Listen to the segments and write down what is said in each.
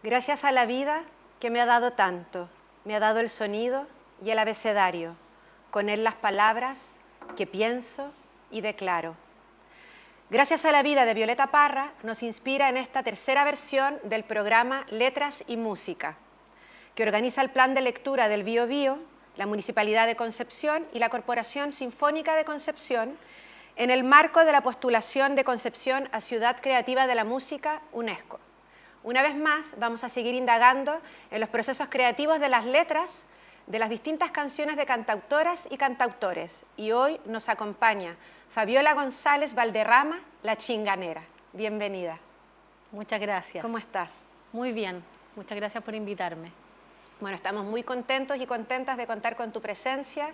Gracias a la vida que me ha dado tanto, me ha dado el sonido y el abecedario, con él las palabras que pienso y declaro. Gracias a la vida de Violeta Parra nos inspira en esta tercera versión del programa Letras y Música, que organiza el Plan de Lectura del Bío Bío, la Municipalidad de Concepción y la Corporación Sinfónica de Concepción, en el marco de la postulación de Concepción a Ciudad Creativa de la Música, UNESCO. Una vez más, vamos a seguir indagando en los procesos creativos de las letras de las distintas canciones de cantautoras y cantautores. Y hoy nos acompaña Fabiola González Valderrama, La Chinganera. Bienvenida. Muchas gracias. ¿Cómo estás? Muy bien, muchas gracias por invitarme. Bueno, estamos muy contentos y contentas de contar con tu presencia,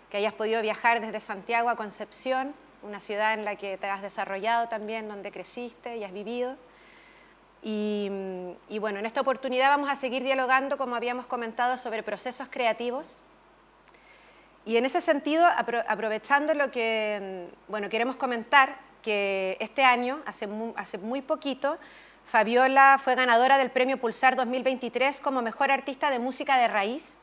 que hayas podido viajar desde Santiago a Concepción, una ciudad en la que te has desarrollado también, donde creciste y has vivido. Y bueno, en esta oportunidad vamos a seguir dialogando, como habíamos comentado, sobre procesos creativos. Y en ese sentido, aprovechando lo que queremos comentar, que este año, hace muy poquito, Fabiola fue ganadora del Premio Pulsar 2023 como Mejor Artista de Música de Raíz,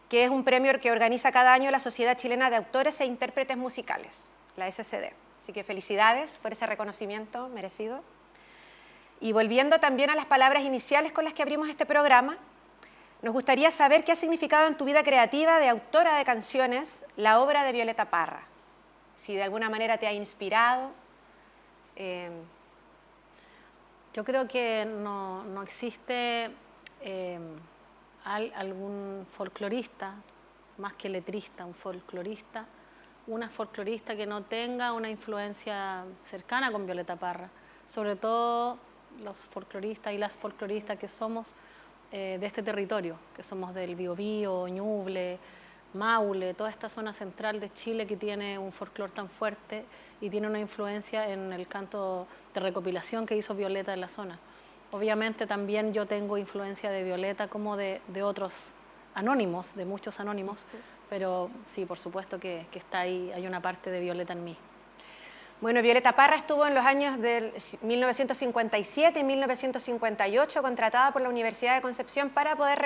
que es un premio que organiza cada año la Sociedad Chilena de Autores e Intérpretes Musicales, la SCD. Así que felicidades por ese reconocimiento merecido. Y volviendo también a las palabras iniciales con las que abrimos este programa, nos gustaría saber qué ha significado en tu vida creativa de autora de canciones la obra de Violeta Parra. Si de alguna manera te ha inspirado. Yo creo que no existe algún folclorista, más que letrista, una folclorista que no tenga una influencia cercana con Violeta Parra, sobre todo los folcloristas y las folcloristas que somos de este territorio, que somos del Biobío, Ñuble, Maule, toda esta zona central de Chile que tiene un folclor tan fuerte y tiene una influencia en el canto de recopilación que hizo Violeta en la zona. Obviamente también yo tengo influencia de Violeta como de otros anónimos, de muchos anónimos, pero sí, por supuesto que está ahí, hay una parte de Violeta en mí. Bueno, Violeta Parra estuvo en los años de 1957 y 1958 contratada por la Universidad de Concepción para poder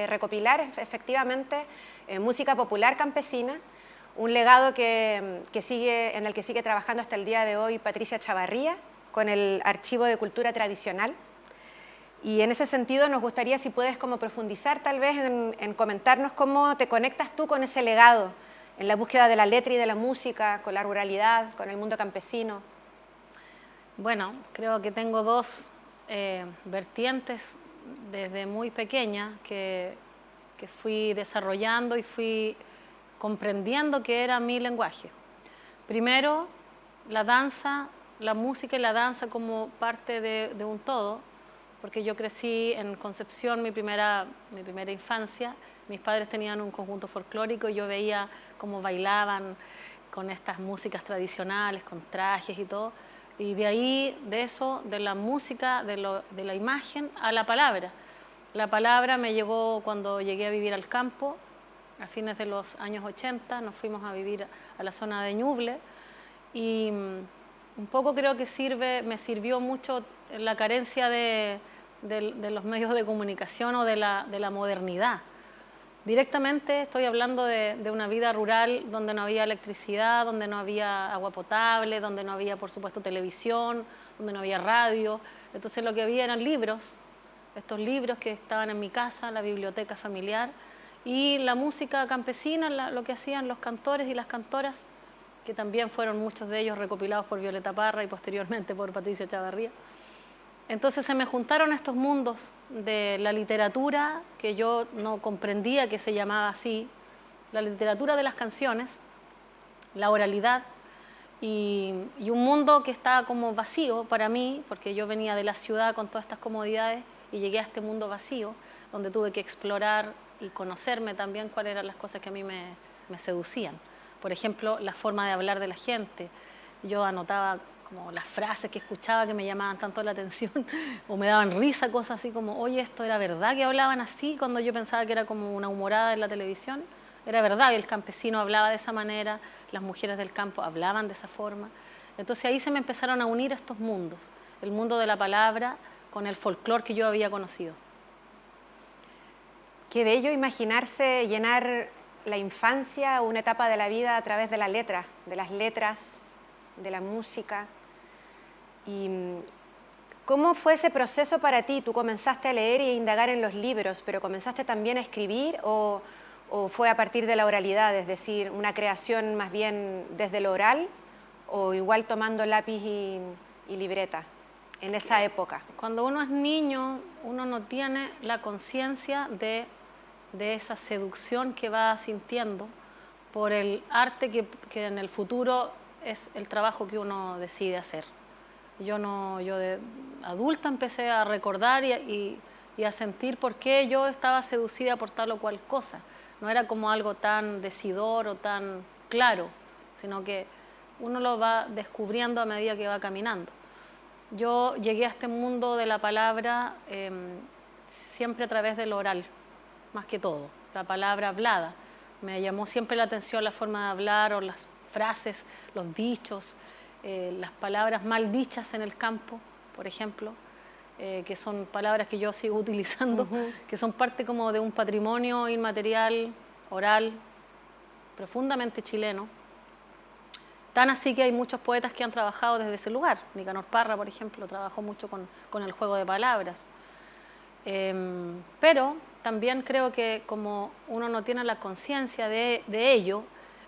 recopilar efectivamente música popular campesina, un legado en el que sigue trabajando hasta el día de hoy Patricia Chavarría con el Archivo de Cultura Tradicional. Y en ese sentido nos gustaría, si puedes, como profundizar tal vez en comentarnos cómo te conectas tú con ese legado en la búsqueda de la letra y de la música, con la ruralidad, con el mundo campesino. Bueno, creo que tengo dos vertientes desde muy pequeña que fui desarrollando y fui comprendiendo que era mi lenguaje. Primero, la danza, la música y la danza como parte de un todo, porque yo crecí en Concepción, mi primera infancia. Mis padres tenían un conjunto folclórico y yo veía cómo bailaban con estas músicas tradicionales, con trajes y todo. Y de ahí, de la música, de la imagen a la palabra. La palabra me llegó cuando llegué a vivir al campo, a fines de los años 80, nos fuimos a vivir a la zona de Ñuble y un poco creo que me sirvió mucho la carencia de los medios de comunicación o de la modernidad. Directamente estoy hablando de una vida rural donde no había electricidad, donde no había agua potable, donde no había, por supuesto, televisión, donde no había radio. Entonces lo que había eran libros, estos libros que estaban en mi casa, la biblioteca familiar, y la música campesina, lo que hacían los cantores y las cantoras, que también fueron muchos de ellos recopilados por Violeta Parra y posteriormente por Patricia Chavarría. Entonces se me juntaron estos mundos de la literatura, que yo no comprendía que se llamaba así, la literatura de las canciones, la oralidad, y un mundo que estaba como vacío para mí, porque yo venía de la ciudad con todas estas comodidades y llegué a este mundo vacío, donde tuve que explorar y conocerme también cuáles eran las cosas que a mí me seducían. Por ejemplo, la forma de hablar de la gente. Yo anotaba como las frases que escuchaba que me llamaban tanto la atención o me daban risa, cosas así como, oye, ¿esto era verdad que hablaban así cuando yo pensaba que era como una humorada en la televisión? Era verdad que el campesino hablaba de esa manera, las mujeres del campo hablaban de esa forma. Entonces ahí se me empezaron a unir estos mundos, el mundo de la palabra con el folclore que yo había conocido. Qué bello imaginarse llenar la infancia o una etapa de la vida a través de la letra, de las letras, de la música. ¿Y cómo fue ese proceso para ti? ¿Tú comenzaste a leer e indagar en los libros, pero comenzaste también a escribir o fue a partir de la oralidad, es decir, una creación más bien desde lo oral o igual tomando lápiz y libreta en esa época? Cuando uno es niño, uno no tiene la conciencia de esa seducción que va sintiendo por el arte que en el futuro es el trabajo que uno decide hacer. Yo de adulta empecé a recordar y a sentir por qué yo estaba seducida por tal o cual cosa. No era como algo tan decidor o tan claro, sino que uno lo va descubriendo a medida que va caminando. Yo llegué a este mundo de la palabra siempre a través del oral, más que todo, la palabra hablada. Me llamó siempre la atención la forma de hablar o las frases, los dichos, las palabras mal dichas en el campo, por ejemplo, que son palabras que yo sigo utilizando, que son parte como de un patrimonio inmaterial, oral, profundamente chileno. Tan así que hay muchos poetas que han trabajado desde ese lugar. Nicanor Parra, por ejemplo, trabajó mucho con el juego de palabras. Pero también creo que como uno no tiene la conciencia de ello,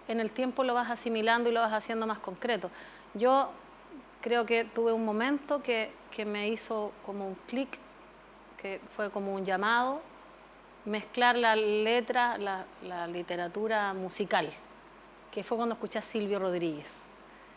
en el tiempo lo vas asimilando y lo vas haciendo más concreto. Yo creo que tuve un momento que me hizo como un clic, que fue como un llamado, mezclar la letra, la literatura musical, que fue cuando escuché a Silvio Rodríguez.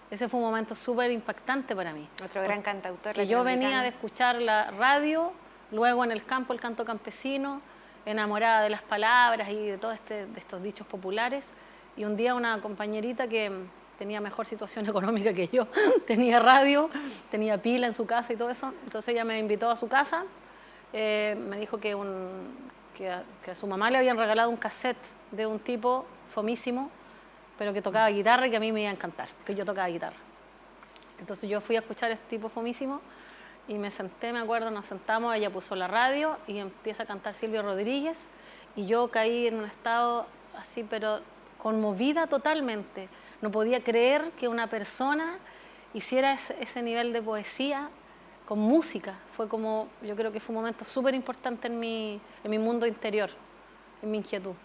Ese fue un momento súper impactante para mí. Otro gran cantautor. Que yo venía de escuchar la radio, luego en el campo el canto campesino, enamorada de las palabras y de todos de estos dichos populares, y un día una compañerita que tenía mejor situación económica que yo, tenía radio, tenía pila en su casa y todo eso, entonces ella me invitó a su casa, me dijo que a su mamá le habían regalado un cassette de un tipo fomísimo, pero que tocaba guitarra y que a mí me iba a encantar, que yo tocaba guitarra. Entonces yo fui a escuchar a este tipo fomísimo y me senté, me acuerdo, nos sentamos, ella puso la radio y empieza a cantar Silvio Rodríguez y yo caí en un estado así, pero conmovida totalmente. No podía creer que una persona hiciera ese nivel de poesía con música. Fue como, yo creo que fue un momento súper importante en mi mundo interior, en mi inquietud.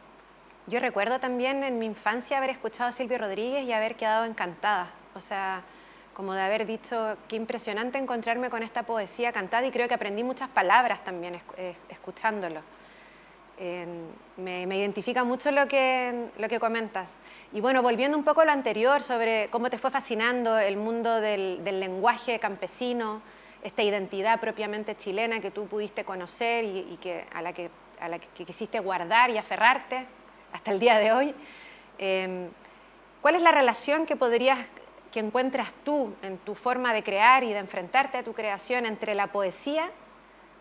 Yo recuerdo también en mi infancia haber escuchado a Silvio Rodríguez y haber quedado encantada. O sea, como de haber dicho, qué impresionante encontrarme con esta poesía cantada, y creo que aprendí muchas palabras también escuchándolo. Me identifica mucho lo que comentas. Y bueno, volviendo un poco a lo anterior sobre cómo te fue fascinando el mundo del lenguaje campesino, esta identidad propiamente chilena que tú pudiste conocer y a la que quisiste guardar y aferrarte hasta el día de hoy. ¿Cuál es la relación que encuentras tú en tu forma de crear y de enfrentarte a tu creación entre la poesía,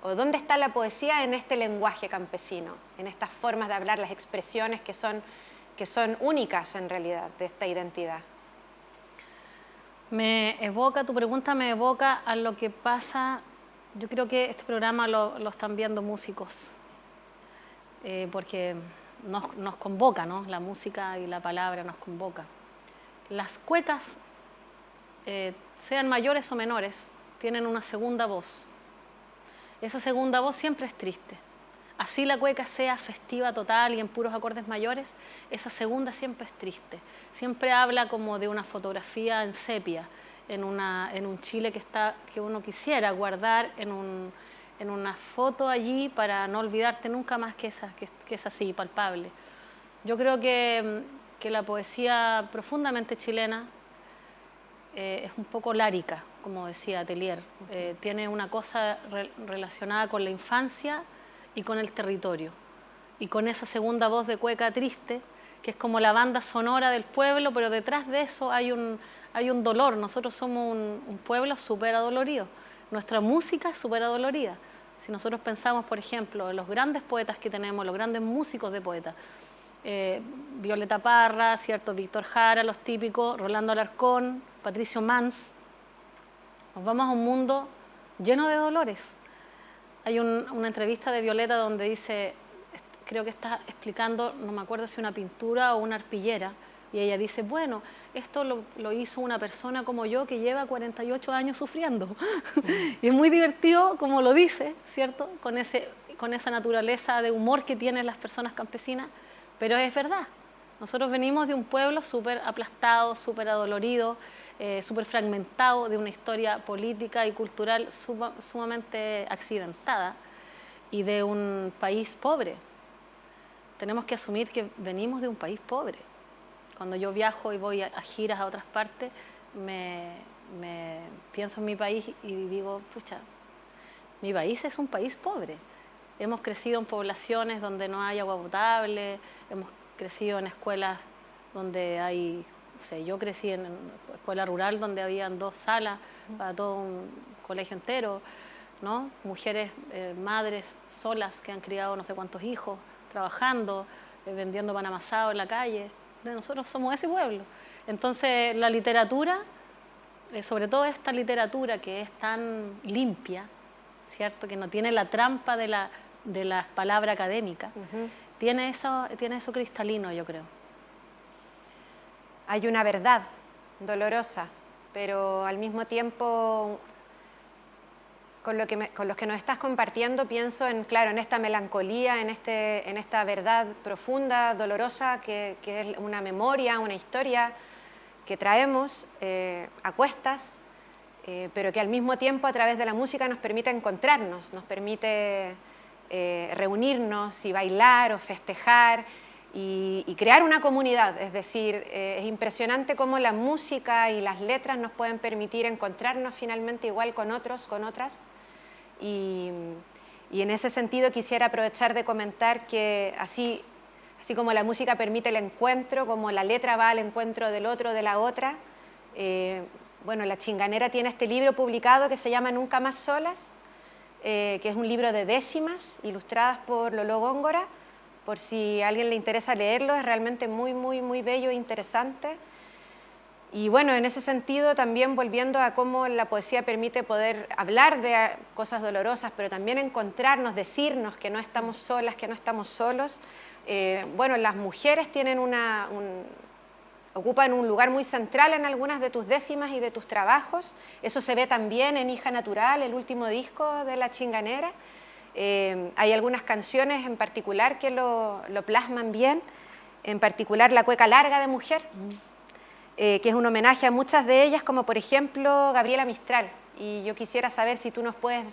o dónde está la poesía en este lenguaje campesino, en estas formas de hablar, las expresiones que son únicas en realidad de esta identidad? Tu pregunta me evoca a lo que pasa. Yo creo que este programa lo están viendo músicos, porque nos convoca, ¿no? La música y la palabra nos convoca. Las cuecas, sean mayores o menores, tienen una segunda voz. Esa segunda voz siempre es triste. Así la cueca sea festiva total y en puros acordes mayores, esa segunda siempre es triste. Siempre habla como de una fotografía en sepia, en un Chile que uno quisiera guardar en una foto allí para no olvidarte nunca más que es así, palpable. Yo creo que la poesía profundamente chilena es un poco lárica, como decía Atelier. Tiene una cosa relacionada con la infancia y con el territorio, y con esa segunda voz de cueca triste, que es como la banda sonora del pueblo, pero detrás de eso hay un dolor. Nosotros somos un pueblo súper adolorido, nuestra música es súper adolorida. Si nosotros pensamos, por ejemplo, en los grandes poetas que tenemos, los grandes músicos de poetas, Violeta Parra, ¿cierto? Víctor Jara, los típicos, Rolando Alarcón, Patricio Mans, nos vamos a un mundo lleno de dolores. Hay una entrevista de Violeta donde dice, creo que está explicando, no me acuerdo si una pintura o una arpillera, y ella dice, bueno, esto lo hizo una persona como yo que lleva 48 años sufriendo. Y es muy divertido como lo dice, ¿cierto? Con esa naturaleza de humor que tienen las personas campesinas, pero es verdad. Nosotros venimos de un pueblo súper aplastado, súper adolorido, súper fragmentado, de una historia política y cultural sumamente accidentada y de un país pobre. Tenemos que asumir que venimos de un país pobre. Cuando yo viajo y voy a giras a otras partes, me pienso en mi país y digo, pucha, mi país es un país pobre. Hemos crecido en poblaciones donde no hay agua potable, hemos crecido en escuelas donde hay, no sé, yo crecí en escuela rural donde habían 2 salas para todo un colegio entero, ¿no? Mujeres, madres solas que han criado no sé cuántos hijos, trabajando, vendiendo pan amasado en la calle. Nosotros somos ese pueblo. Entonces la literatura, sobre todo esta literatura que es tan limpia, ¿cierto? Que no tiene la trampa de la palabra académica, tiene eso cristalino, yo creo. Hay una verdad dolorosa, pero al mismo tiempo, con los que nos estás compartiendo, pienso en esta melancolía, en esta verdad profunda, dolorosa, que es una memoria, una historia que traemos a cuestas, pero que al mismo tiempo a través de la música nos permite encontrarnos, nos permite reunirnos y bailar o festejar y crear una comunidad. Es decir, es impresionante cómo la música y las letras nos pueden permitir encontrarnos finalmente igual con otros, con otras. Y en ese sentido quisiera aprovechar de comentar que así como la música permite el encuentro, como la letra va al encuentro del otro, de la otra, La Chinganera tiene este libro publicado que se llama Nunca Más Solas, que es un libro de décimas ilustradas por Lolo Góngora. Por si a alguien le interesa leerlo, es realmente muy, muy, muy bello e interesante. Y bueno, en ese sentido también volviendo a cómo la poesía permite poder hablar de cosas dolorosas, pero también encontrarnos, decirnos que no estamos solas, que no estamos solos. Las mujeres tienen ocupan un lugar muy central en algunas de tus décimas y de tus trabajos. Eso se ve también en Hija Natural, el último disco de La Chinganera. Hay algunas canciones en particular que lo plasman bien, en particular La Cueca Larga de Mujer, que es un homenaje a muchas de ellas, como por ejemplo Gabriela Mistral. Y yo quisiera saber si tú nos puedes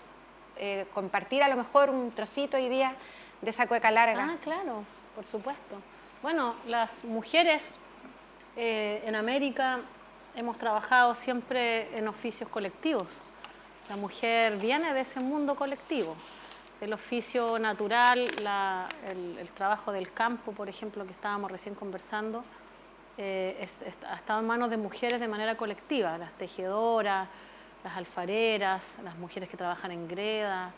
compartir a lo mejor un trocito hoy día de esa Cueca Larga. Ah, claro, por supuesto. Bueno, las mujeres en América hemos trabajado siempre en oficios colectivos. La mujer viene de ese mundo colectivo. El oficio natural, el trabajo del campo, por ejemplo, que estábamos recién conversando, ha estado en manos de mujeres de manera colectiva, las tejedoras, las alfareras, las mujeres que trabajan en greda,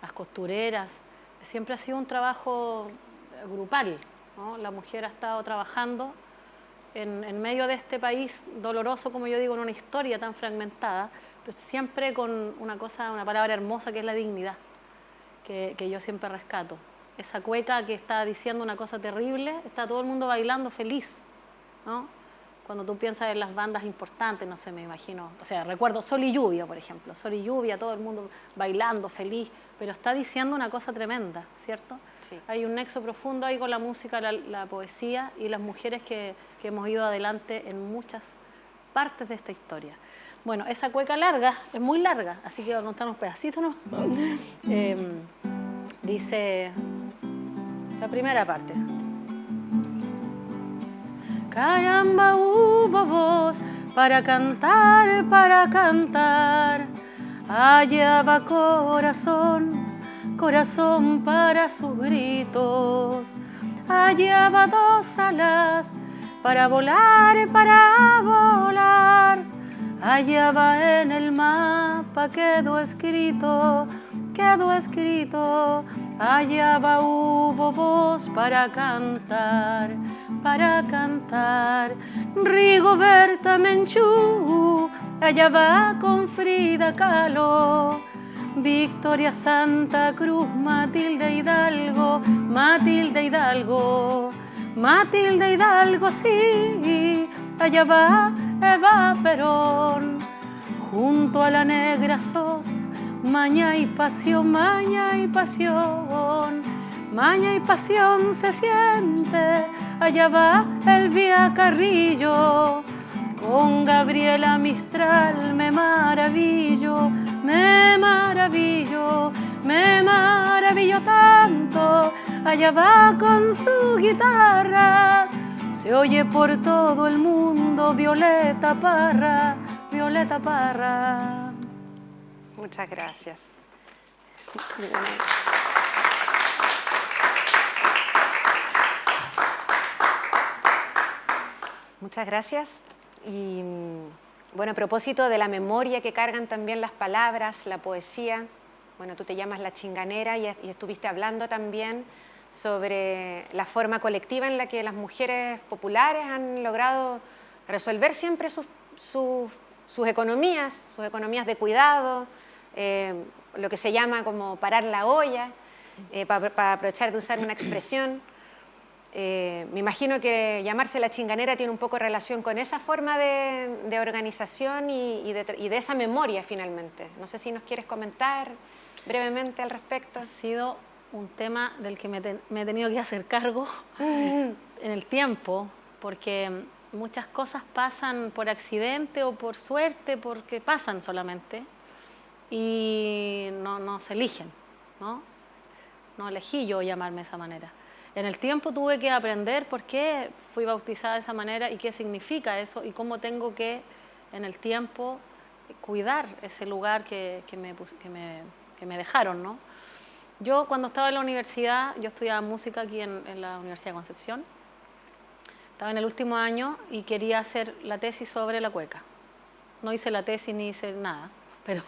las costureras. Siempre ha sido un trabajo grupal, ¿no? La mujer ha estado trabajando en medio de este país doloroso, como yo digo, en una historia tan fragmentada, pero siempre con una palabra hermosa que es la dignidad, que yo siempre rescato. Esa cueca que está diciendo una cosa terrible, está todo el mundo bailando feliz, ¿no? Cuando tú piensas en las bandas importantes, no sé, me imagino, o sea, recuerdo Sol y Lluvia, por ejemplo, Sol y Lluvia, todo el mundo bailando feliz, pero está diciendo una cosa tremenda, ¿cierto? Sí. Hay un nexo profundo ahí con la música, la poesía y las mujeres que hemos ido adelante en muchas partes de esta historia. Bueno, esa cueca larga, es muy larga, así que voy a contar unos pedacitos, ¿no? Dice la primera parte. Caramba, hubo voz para cantar, allá va corazón, corazón para sus gritos, allá va 2 alas para volar, allá va en el mapa, quedó escrito, allá va hubo voz para cantar, Rigoberta Menchú, allá va con Frida Kahlo, Victoria, Santa Cruz, Matilde Hidalgo, Matilde Hidalgo, Matilde Hidalgo, sí, allá va Eva Perón, junto a la negra Sosa, maña y pasión, maña y pasión, maña y pasión se siente, allá va Elvia Carrillo, con Gabriela Mistral me maravillo, me maravillo, me maravillo tanto, allá va con su guitarra, se oye por todo el mundo Violeta Parra, Violeta Parra. Muchas gracias. Muchas gracias. Y bueno, a propósito de la memoria que cargan también las palabras, la poesía, bueno, tú te llamas La Chinganera y estuviste hablando también sobre la forma colectiva en la que las mujeres populares han logrado resolver siempre sus economías de cuidado, lo que se llama como parar la olla, para aprovechar de usar una expresión. Me imagino que llamarse La Chinganera tiene un poco relación con esa forma de organización y de esa memoria finalmente. No sé si nos quieres comentar brevemente al respecto. Ha sido un tema del que me he tenido que hacer cargo en el tiempo, porque muchas cosas pasan por accidente o por suerte, porque pasan solamente y no se eligen, ¿no? No elegí yo llamarme de esa manera. En el tiempo tuve que aprender por qué fui bautizada de esa manera y qué significa eso y cómo tengo que, en el tiempo, cuidar ese lugar que me dejaron, ¿no? Yo cuando estaba en la universidad, yo estudiaba música aquí en la Universidad de Concepción, estaba en el último año y quería hacer la tesis sobre la cueca. No hice la tesis ni hice nada, pero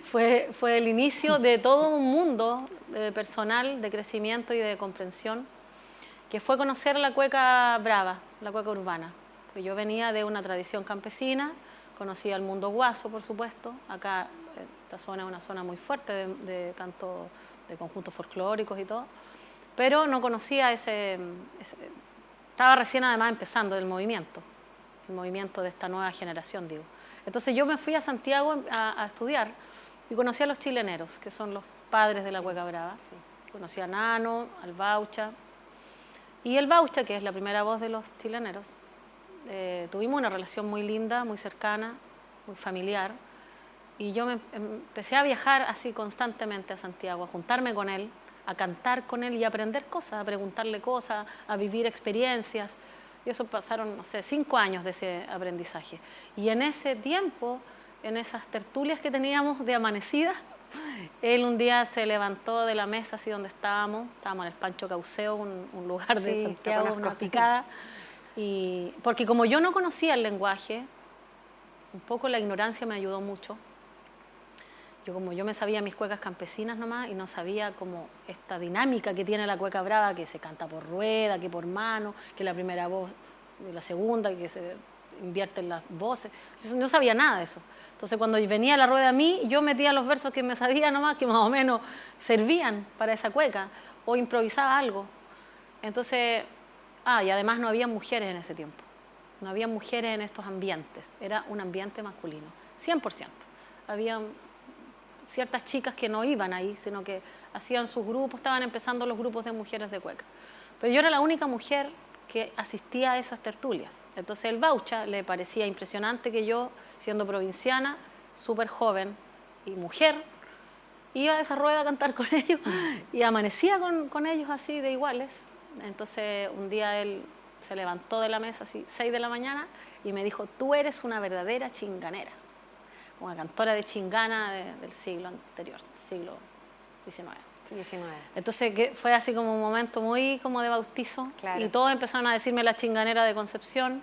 fue el inicio de todo un mundo personal de crecimiento y de comprensión, que fue conocer la cueca brava, la cueca urbana. Porque yo venía de una tradición campesina, conocía el mundo guaso, por supuesto. Acá esta zona es una zona muy fuerte de canto, de conjuntos folclóricos y todo, pero no conocía estaba recién además empezando el movimiento de esta nueva generación, digo. Entonces yo me fui a Santiago a estudiar y conocí a los chileneros, que son los padres de la cueca brava. Sí. Conocí a Nano, al Baucha. Y el Baucha, que es la primera voz de los chileneros, tuvimos una relación muy linda, muy cercana, muy familiar. Y yo empecé a viajar así constantemente a Santiago, a juntarme con él, a cantar con él y a aprender cosas, a preguntarle cosas, a vivir experiencias. Y eso pasaron, no sé, 5 años de ese aprendizaje. Y en ese tiempo, en esas tertulias que teníamos de amanecidas, él un día se levantó de la mesa así donde estábamos en el Pancho Cauceo, un lugar de Santiago, una picada. Y porque como yo no conocía el lenguaje, un poco la ignorancia me ayudó mucho. Como yo me sabía mis cuecas campesinas nomás y no sabía como esta dinámica que tiene la cueca brava, que se canta por rueda, que por mano, que la primera voz y la segunda, que se invierten las voces. Yo no sabía nada de eso. Entonces cuando venía la rueda a mí, yo metía los versos que me sabía nomás, que más o menos servían para esa cueca, o improvisaba algo. Entonces, y además no había mujeres en ese tiempo. No había mujeres en estos ambientes. Era un ambiente masculino, 100%. Había ciertas chicas que no iban ahí, sino que hacían sus grupos, estaban empezando los grupos de mujeres de cueca. Pero yo era la única mujer que asistía a esas tertulias. Entonces el Baucha le parecía impresionante que yo, siendo provinciana, súper joven y mujer, iba a esa rueda a cantar con ellos y amanecía con ellos así de iguales. Entonces un día él se levantó de la mesa, así 6 de la mañana, y me dijo: tú eres una verdadera chinganera. Una cantora de chingana del siglo anterior, siglo XIX. Entonces fue así como un momento muy como de bautizo. Claro. Y todos empezaron a decirme la chinganera de Concepción.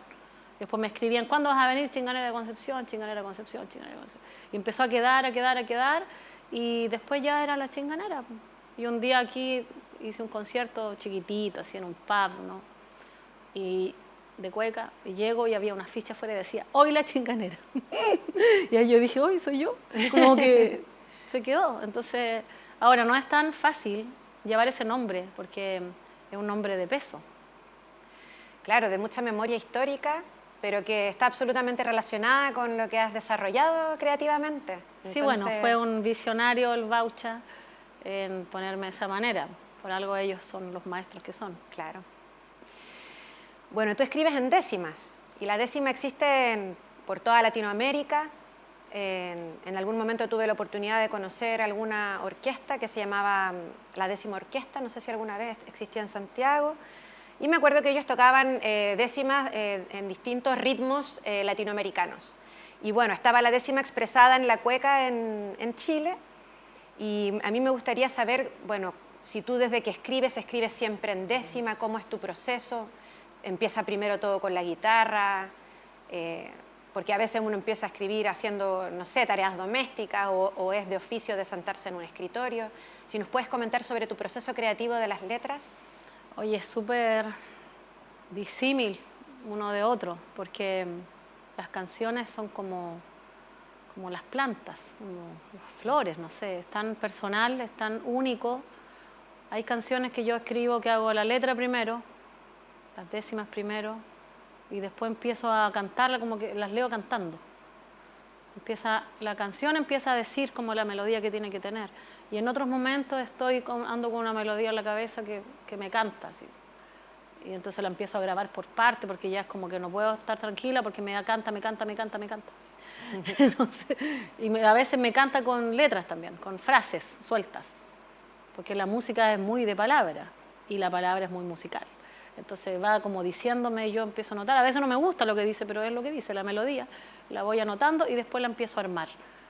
Después me escribían: ¿cuándo vas a venir? Chinganera de Concepción, chinganera de Concepción, chinganera de Concepción. Y empezó a quedar. Y después ya era la chinganera. Y un día aquí hice un concierto chiquitito, así en un pub, ¿no? Y de cueca, y llego y había una ficha afuera y decía: hoy la chinganera. Y ahí yo dije: hoy soy yo. Como que se quedó. Entonces, ahora no es tan fácil llevar ese nombre porque es un nombre de peso. Claro, de mucha memoria histórica, pero que está absolutamente relacionada con lo que has desarrollado creativamente. Sí, bueno, fue un visionario el Baucha en ponerme de esa manera. Por algo ellos son los maestros que son. Claro. Bueno, tú escribes en décimas, y la décima existe por toda Latinoamérica. En algún momento tuve la oportunidad de conocer alguna orquesta que se llamaba la Décima Orquesta, no sé si alguna vez existía en Santiago, y me acuerdo que ellos tocaban décimas en distintos ritmos latinoamericanos. Y bueno, estaba la décima expresada en la cueca en Chile, y a mí me gustaría saber, bueno, si tú desde que escribes siempre en décima, ¿cómo es tu proceso? ¿Empieza primero todo con la guitarra? Porque a veces uno empieza a escribir haciendo, no sé, tareas domésticas o es de oficio de sentarse en un escritorio. Si nos puedes comentar sobre tu proceso creativo de las letras. Oye, es súper disímil uno de otro, porque las canciones son como las plantas, como flores, no sé, es tan personal, es tan único. Hay canciones que yo escribo que hago la letra primero, las décimas primero, y después empiezo a cantarla como que las leo cantando. La canción empieza a decir como la melodía que tiene que tener. Y en otros momentos ando con una melodía en la cabeza que me canta, así. Y entonces la empiezo a grabar por parte, porque ya es como que no puedo estar tranquila porque me canta. Entonces, a veces me canta con letras también, con frases sueltas, porque la música es muy de palabra y la palabra es muy musical. Entonces va como diciéndome, yo empiezo a notar, a veces no me gusta lo que dice, pero es lo que dice, la melodía, la voy anotando y después la empiezo a armar.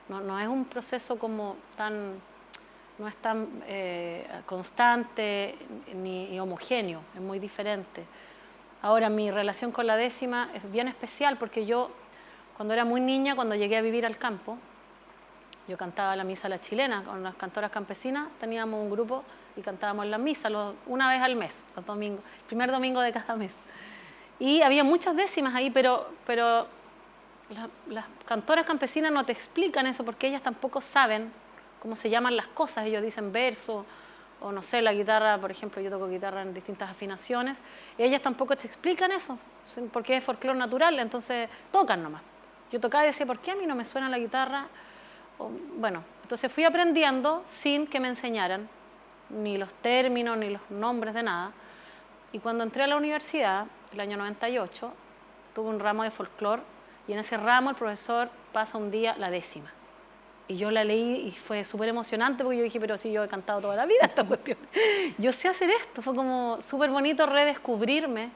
No es un proceso como no es tan constante ni homogéneo, es muy diferente. Ahora, mi relación con la décima es bien especial porque yo, cuando era muy niña, cuando llegué a vivir al campo, yo cantaba la misa a la chilena con las cantoras campesinas, teníamos un grupo y cantábamos la misa una vez al mes, los domingos, el primer domingo de cada mes. Y había muchas décimas ahí, pero las cantoras campesinas no te explican eso porque ellas tampoco saben cómo se llaman las cosas. Ellos dicen verso, o no sé, la guitarra, por ejemplo, yo toco guitarra en distintas afinaciones, ellas tampoco te explican eso, porque es folclore natural, entonces tocan nomás. Yo tocaba y decía, ¿por qué a mí no me suena la guitarra? Bueno, entonces fui aprendiendo sin que me enseñaran ni los términos, ni los nombres de nada. Y cuando entré a la universidad, el año 98, tuve un ramo de folclore y en ese ramo el profesor pasa un día la décima. Y yo la leí y fue súper emocionante porque yo dije, pero sí, yo he cantado toda la vida esta cuestión. Yo sé hacer esto, fue como súper bonito redescubrirme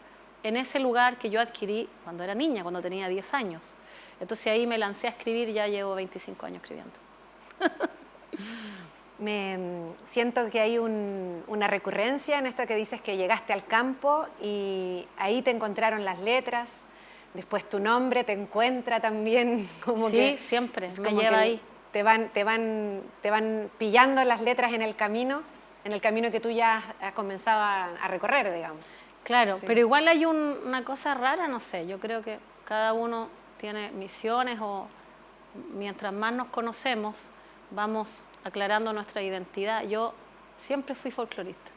en ese lugar que yo adquirí cuando era niña, cuando tenía 10 años. Entonces ahí me lancé a escribir y ya llevo 25 años escribiendo. Siento que hay una recurrencia en esto que dices que llegaste al campo y ahí te encontraron las letras, después tu nombre te encuentra también como sí, siempre, me como lleva ahí. Te van pillando las letras en el camino que tú ya has comenzado a recorrer, digamos. Claro, Sí. pero igual hay una cosa rara, no sé, yo creo que cada uno tiene misiones o mientras más nos conocemos, vamos aclarando nuestra identidad. Yo siempre fui folclorista.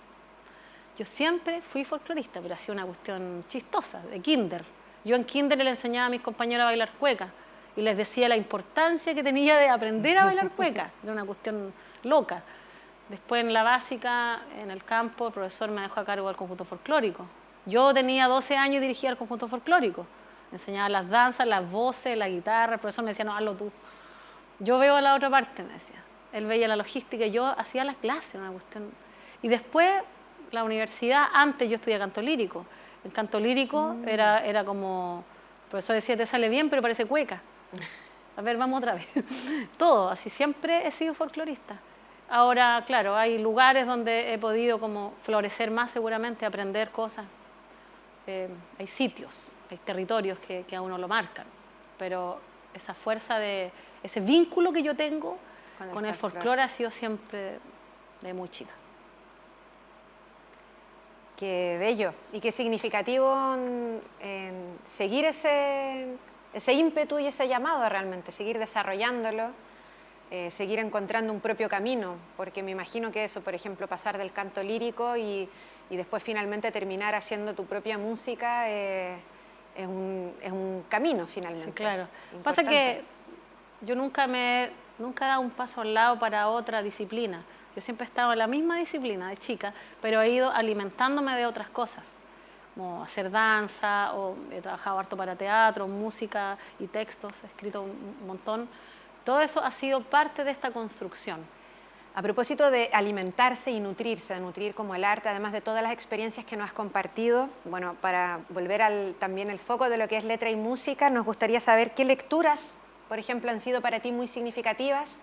Pero hacía una cuestión chistosa, de kinder. Yo en kinder le enseñaba a mis compañeros a bailar cueca y les decía la importancia que tenía de aprender a bailar cueca. Era una cuestión loca. Después en la básica, en el campo, el profesor me dejó a cargo del conjunto folclórico. Yo tenía 12 años y dirigía el conjunto folclórico. Me enseñaba las danzas, las voces, la guitarra. El profesor me decía, no, hazlo tú. Yo veo la otra parte, me decía. Él veía la logística y yo hacía las clases, una cuestión. Y después, la universidad, antes yo estudié canto lírico. El canto lírico era como, el profesor decía, te sale bien, pero parece cueca. A ver, vamos otra vez. Todo, así siempre he sido folclorista. Ahora, claro, hay lugares donde he podido como florecer más seguramente, aprender cosas. Hay sitios, hay territorios que a uno lo marcan, pero esa fuerza ese vínculo que yo tengo con el folclore ha sido siempre de muy chica. Qué bello y qué significativo en seguir ese ímpetu y ese llamado realmente, seguir desarrollándolo. seguir encontrando un propio camino, porque me imagino que eso, por ejemplo, pasar del canto lírico y después finalmente terminar haciendo tu propia música es un camino finalmente. Sí, claro. Importante. Pasa que yo nunca he dado un paso al lado para otra disciplina. Yo siempre he estado en la misma disciplina de chica, pero he ido alimentándome de otras cosas, como hacer danza, o he trabajado harto para teatro, música y textos, he escrito un montón. Todo eso ha sido parte de esta construcción. A propósito de alimentarse y nutrirse, de nutrir como el arte, además de todas las experiencias que nos has compartido, bueno, para volver también el foco de lo que es letra y música, nos gustaría saber qué lecturas, por ejemplo, han sido para ti muy significativas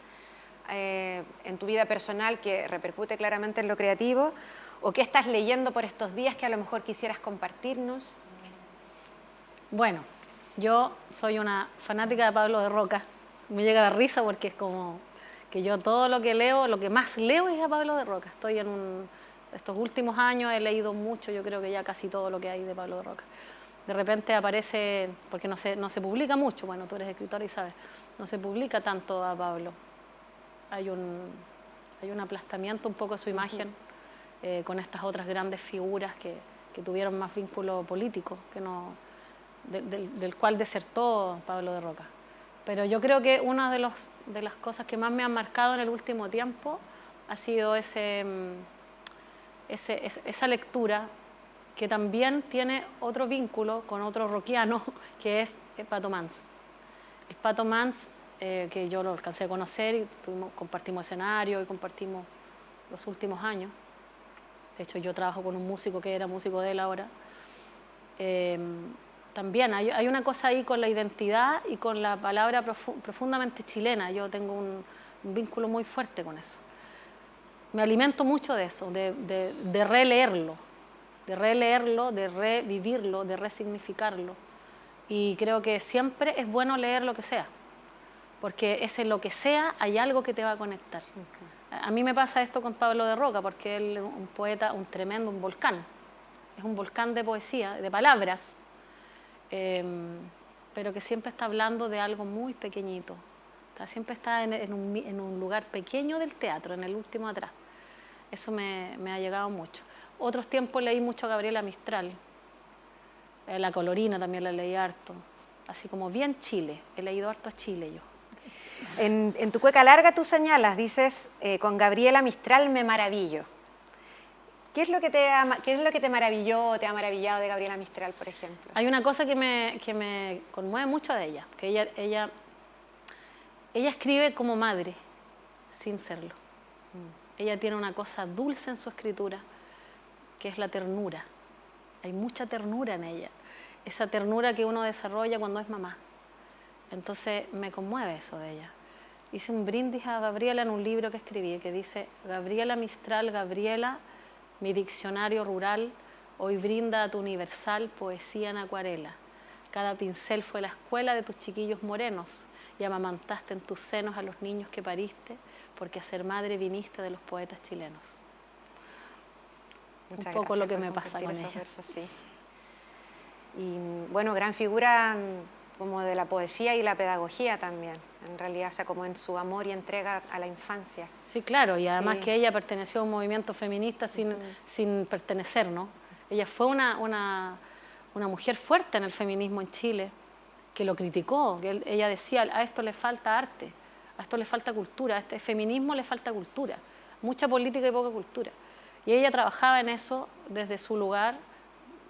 en tu vida personal, que repercute claramente en lo creativo, o qué estás leyendo por estos días que a lo mejor quisieras compartirnos. Bueno, yo soy una fanática de Pablo de Roca. Me llega la risa porque es como que yo todo lo que leo, lo que más leo es a Pablo de Roca. Estos últimos años he leído mucho, yo creo que ya casi todo lo que hay de Pablo de Roca. De repente aparece, porque no se publica mucho, bueno, tú eres escritora y sabes, no se publica tanto a Pablo. Hay un aplastamiento un poco de su imagen con estas otras grandes figuras que tuvieron más vínculo político, que no, del cual desertó Pablo de Roca. Pero yo creo que una de las cosas que más me han marcado en el último tiempo ha sido esa lectura que también tiene otro vínculo con otro rockiano, que es el Pato Mans. El Pato Mans, que yo lo alcancé a conocer y compartimos escenario y compartimos los últimos años. De hecho, yo trabajo con un músico que era músico de él ahora. También hay una cosa ahí con la identidad y con la palabra profundamente chilena. Yo tengo un vínculo muy fuerte con eso. Me alimento mucho de eso, de releerlo, de revivirlo, de resignificarlo. Y creo que siempre es bueno leer lo que sea, porque ese lo que sea hay algo que te va a conectar. A mí me pasa esto con Pablo de Roca, porque él es un poeta, un volcán. Es un volcán de poesía, de palabras, pero que siempre está hablando de algo muy pequeñito. Siempre está en un lugar pequeño del teatro, en el último atrás. Eso me ha llegado mucho. Otros tiempos leí mucho a Gabriela Mistral. La Colorina también la leí harto. Así como bien Chile. He leído harto a Chile yo. En tu cueca larga tú señalas, dices, con Gabriela Mistral me maravillo. ¿Qué es lo que te maravilló o te ha maravillado de Gabriela Mistral, por ejemplo? Hay una cosa que me conmueve mucho de ella, que ella escribe como madre, sin serlo. Ella tiene una cosa dulce en su escritura, que es la ternura. Hay mucha ternura en ella, esa ternura que uno desarrolla cuando es mamá. Entonces me conmueve eso de ella. Hice un brindis a Gabriela en un libro que escribí, que dice: Gabriela Mistral, Gabriela, mi diccionario rural, hoy brinda a tu universal poesía en acuarela. Cada pincel fue la escuela de tus chiquillos morenos y amamantaste en tus senos a los niños que pariste, porque a ser madre viniste de los poetas chilenos. Muchas un poco gracias lo que por me pasa con compartir esos ella. versos, sí. Y bueno, gran figura como de la poesía y la pedagogía también, en realidad, o sea, como en su amor y entrega a la infancia. Sí, claro, y además Sí. que ella perteneció a un movimiento feminista sin pertenecer, ¿no? Ella fue una mujer fuerte en el feminismo en Chile, que lo criticó, que ella decía: a esto le falta arte, a esto le falta cultura, a este feminismo le falta cultura, mucha política y poca cultura. Y ella trabajaba en eso desde su lugar.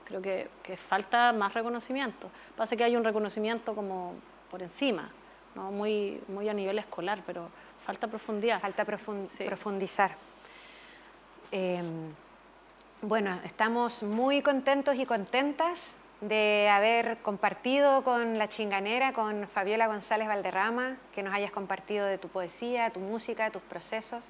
Creo que falta más reconocimiento. Pasa que hay un reconocimiento como por encima, ¿no? muy a nivel escolar, pero falta profundidad. Falta Sí. profundizar. Bueno, estamos muy contentos y contentas de haber compartido con La Chinganera, con Fabiola González Valderrama, que nos hayas compartido de tu poesía, tu música, tus procesos.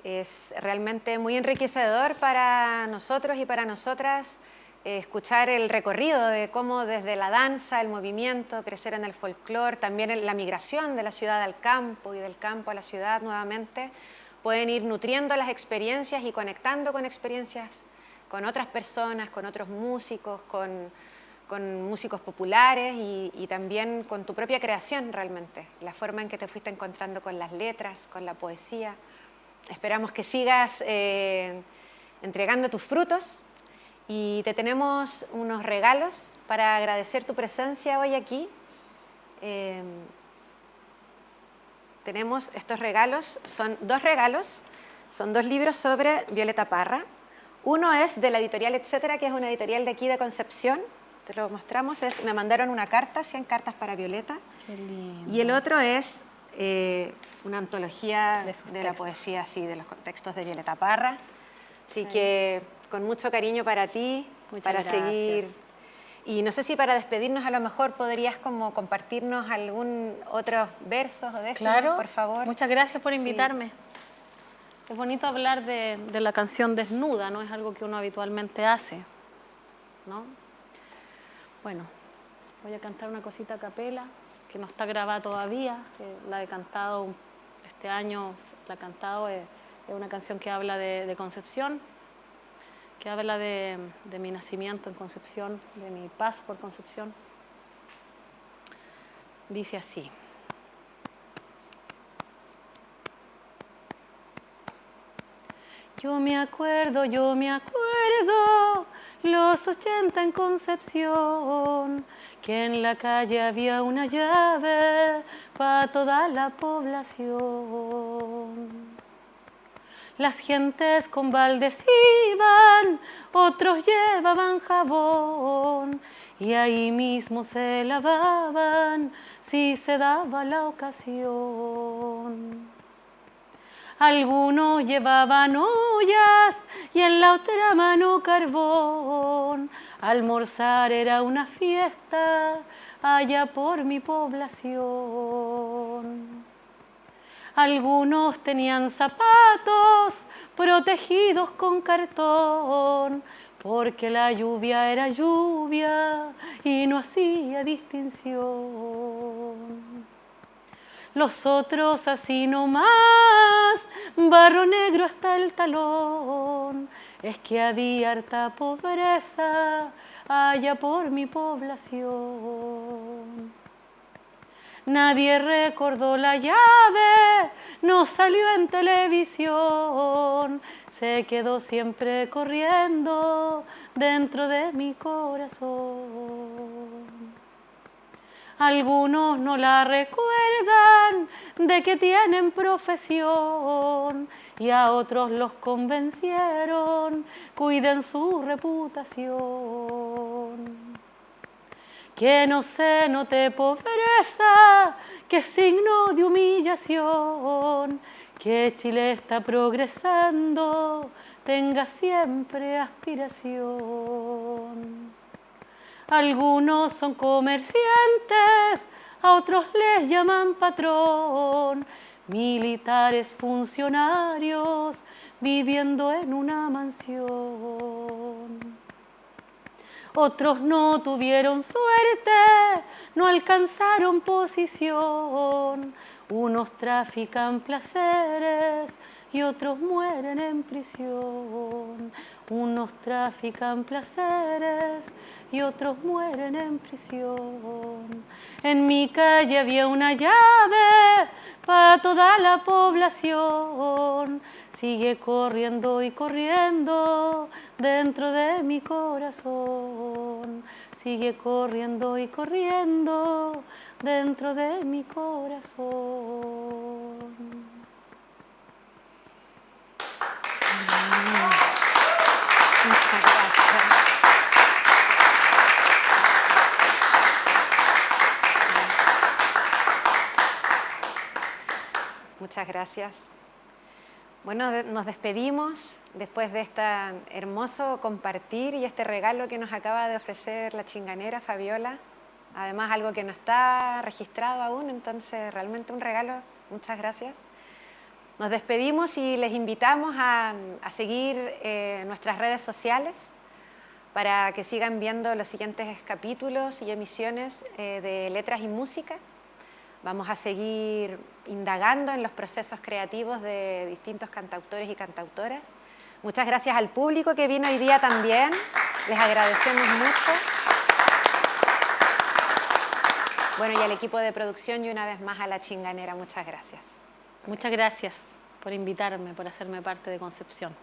Es realmente muy enriquecedor para nosotros y para nosotras escuchar el recorrido de cómo desde la danza, el movimiento, crecer en el folclore, también la migración de la ciudad al campo y del campo a la ciudad nuevamente, pueden ir nutriendo las experiencias y conectando con experiencias con otras personas, con otros músicos, con con músicos populares y también con tu propia creación realmente, la forma en que te fuiste encontrando con las letras, con la poesía. Esperamos que sigas entregando tus frutos y te tenemos unos regalos para agradecer tu presencia hoy aquí. Tenemos estos regalos, son dos regalos, son dos libros sobre Violeta Parra. Uno es de la editorial Etcétera, que es una editorial de aquí de Concepción. Te lo mostramos, me mandaron una carta, 100 cartas para Violeta. Qué lindo. Y el otro es una antología de la textos. poesía, sí, de los textos de Violeta Parra. Así Sí. que con mucho cariño para ti, Muchas para gracias. seguir. Y no sé si para despedirnos a lo mejor podrías como compartirnos algún otros versos o décimos, Claro, por favor. muchas gracias por Sí. invitarme. Es bonito hablar de la canción Desnuda, no es algo que uno habitualmente hace, ¿no? Bueno, voy a cantar una cosita a capela, que no está grabada todavía, la he cantado este año, la he cantado, es una canción que habla de Concepción, que habla de mi nacimiento en Concepción, de mi paz por Concepción. Dice así. Yo me acuerdo, los 80 en Concepción, que en la calle había una llave para toda la población. Las gentes con baldes iban, otros llevaban jabón, y ahí mismo se lavaban si se daba la ocasión. Algunos llevaban ollas y en la otra mano carbón. Almorzar era una fiesta allá por mi población. Algunos tenían zapatos protegidos con cartón, porque la lluvia era lluvia y no hacía distinción. Los otros así nomás, barro negro hasta el talón. Es que había harta pobreza allá por mi población. Nadie recordó la llave, no salió en televisión. Se quedó siempre corriendo dentro de mi corazón. Algunos no la recuerdan de que tienen profesión y a otros los convencieron, cuiden su reputación. Que no se note pobreza, que es signo de humillación, que Chile está progresando, tenga siempre aspiración. Algunos son comerciantes, a otros les llaman patrón, militares, funcionarios, viviendo en una mansión. Otros no tuvieron suerte, no alcanzaron posición. Unos trafican placeres y otros mueren en prisión. Unos trafican placeres y otros mueren en prisión. En mi calle había una llave para toda la población. Sigue corriendo y corriendo dentro de mi corazón. Sigue corriendo y corriendo dentro de mi corazón. Muchas gracias. Muchas gracias. Bueno, nos despedimos después de este hermoso compartir y este regalo que nos acaba de ofrecer la chinganera Fabiola. Además, algo que no está registrado aún, entonces realmente un regalo. Muchas gracias. Nos despedimos y les invitamos a seguir nuestras redes sociales para que sigan viendo los siguientes capítulos y emisiones de Letras y Música. Vamos a seguir indagando en los procesos creativos de distintos cantautores y cantautoras. Muchas gracias al público que vino hoy día también. Les agradecemos mucho. Bueno, y al equipo de producción y una vez más a La Chinganera, muchas gracias. Muchas gracias por invitarme, por hacerme parte de Concepción.